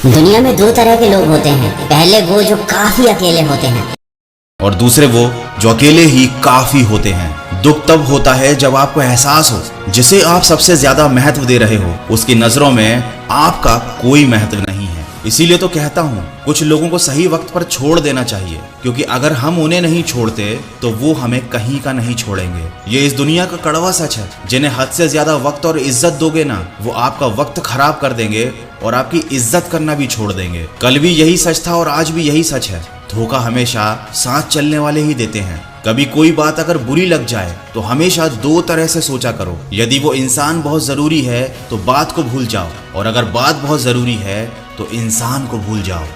दुनिया में दो तरह के लोग होते हैं। पहले वो जो काफी अकेले होते हैं, और दूसरे वो जो अकेले ही काफी होते हैं। दुख तब होता है जब आपको एहसास हो जिसे आप सबसे ज्यादा महत्व दे रहे हो उसकी नजरों में आपका कोई महत्व नहीं है। इसीलिए तो कहता हूँ कुछ लोगों को सही वक्त पर छोड़ देना चाहिए, क्योंकि अगर हम उन्हें नहीं छोड़ते तो वो हमें कहीं का नहीं छोड़ेंगे। ये इस दुनिया का कड़वा सच है। जिन्हें हद से ज्यादा वक्त और इज्जत दोगे ना, वो आपका वक्त खराब कर देंगे और आपकी इज्जत करना भी छोड़ देंगे। कल भी यही सच था और आज भी यही सच है। धोखा हमेशा साथ चलने वाले ही देते हैं। कभी कोई बात अगर बुरी लग जाए तो हमेशा दो तरह से सोचा करो। यदि वो इंसान बहुत जरूरी है तो बात को भूल जाओ, और अगर बात बहुत जरूरी है तो इंसान को भूल जाओ।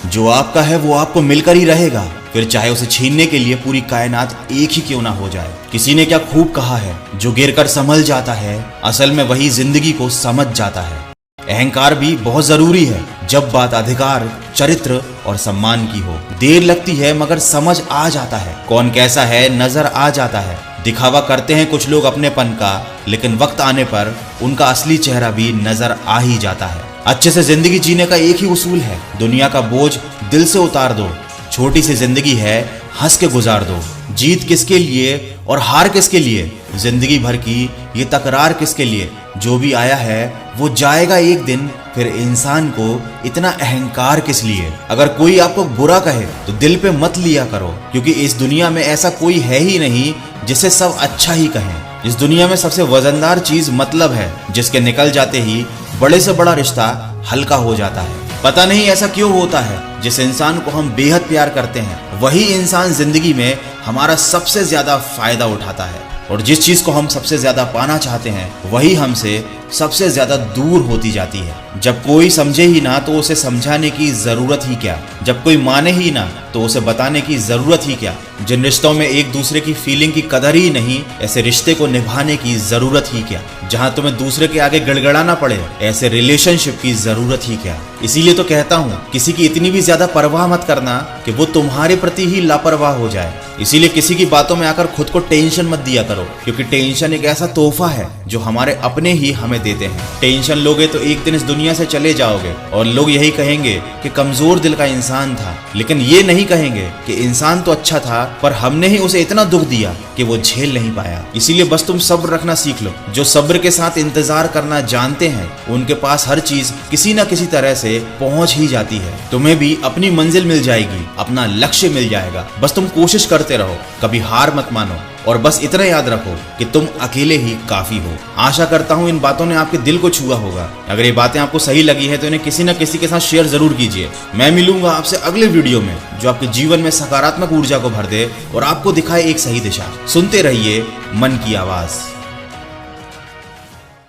जो आपका है वो आपको मिलकर ही रहेगा, फिर चाहे उसे छीनने के लिए पूरी कायनात एक ही क्यों ना हो जाए। किसी ने क्या खूब कहा है, जो गिरकर संभल जाता है असल में वही जिंदगी को समझ जाता है। अहंकार भी बहुत जरूरी है जब बात अधिकार, चरित्र और सम्मान की हो। देर लगती है मगर समझ आ जाता है। कौन कैसा है नजर आ जाता है। दिखावा करते हैं कुछ लोग अपनेपन का, लेकिन वक्त आने पर उनका असली चेहरा भी नजर आ ही जाता है। अच्छे से जिंदगी जीने का एक ही उसूल है, दुनिया का बोझ दिल से उतार दो। छोटी सी जिंदगी है, हंस के गुजार दो। जीत किसके लिए और हार किसके लिए, जिंदगी भर की ये तकरार किसके लिए। जो भी आया है वो जाएगा एक दिन, फिर इंसान को इतना अहंकार किस लिए। अगर कोई आपको बुरा कहे तो दिल पे मत लिया करो, क्योंकि इस दुनिया में ऐसा कोई है ही नहीं जिसे सब अच्छा ही कहें। इस दुनिया में सबसे वजनदार चीज मतलब है, जिसके निकल जाते ही बड़े से बड़ा रिश्ता हल्का हो जाता है। पता नहीं ऐसा क्यों होता है, जिस इंसान को हम बेहद प्यार करते हैं वही इंसान जिंदगी में हमारा सबसे ज्यादा फायदा उठाता है, और जिस चीज को हम सबसे ज्यादा पाना चाहते हैं वही हमसे सबसे ज्यादा दूर होती जाती है। जब कोई समझे ही ना तो उसे समझाने की जरूरत ही क्या। जब कोई माने ही ना तो उसे बताने की जरूरत ही क्या। जिन रिश्तों में एक दूसरे की फीलिंग की कदर ही नहीं, ऐसे रिश्ते को निभाने की जरूरत ही क्या। जहां तुम्हें दूसरे के आगे गड़गड़ाना पड़े, ऐसे रिलेशनशिप की जरूरत ही क्या। इसीलिए तो कहता हूँ किसी की इतनी भी ज्यादा परवाह मत करना कि वो तुम्हारे प्रति ही लापरवाह हो जाए। इसीलिए किसी की बातों में आकर खुद को टेंशन मत दिया करो, क्योंकि टेंशन एक ऐसा तोहफा है जो हमारे अपने ही हमें देते हैं। टेंशन लोगे तो एक दिन इस दुनिया से चले जाओगे, और लोग यही कहेंगे कि कमजोर दिल का इंसान था, लेकिन ये नहीं कहेंगे कि इंसान तो अच्छा था पर हमने ही उसे इतना दुख दिया कि वो झेल नहीं पाया। इसीलिए बस तुम सब्र रखना सीख लो। जो सब्र के साथ इंतजार करना जानते हैं उनके पास हर चीज किसी न किसी तरह से पहुंच ही जाती है। तुम्हें भी अपनी मंजिल मिल जाएगी, अपना लक्ष्य मिल जाएगा। बस तुम कोशिश करते रहो, कभी हार मत मानो, और बस इतना याद रखो कि तुम अकेले ही काफी हो। आशा करता हूँ इन बातों ने आपके दिल को छुआ होगा। अगर ये बातें आपको सही लगी है तो इन्हें किसी न किसी के साथ शेयर जरूर कीजिए। मैं मिलूंगा आपसे अगले वीडियो में जो आपके जीवन में सकारात्मक ऊर्जा को भर दे और आपको दिखाए एक सही दिशा। सुनते रहिए मन की आवाज।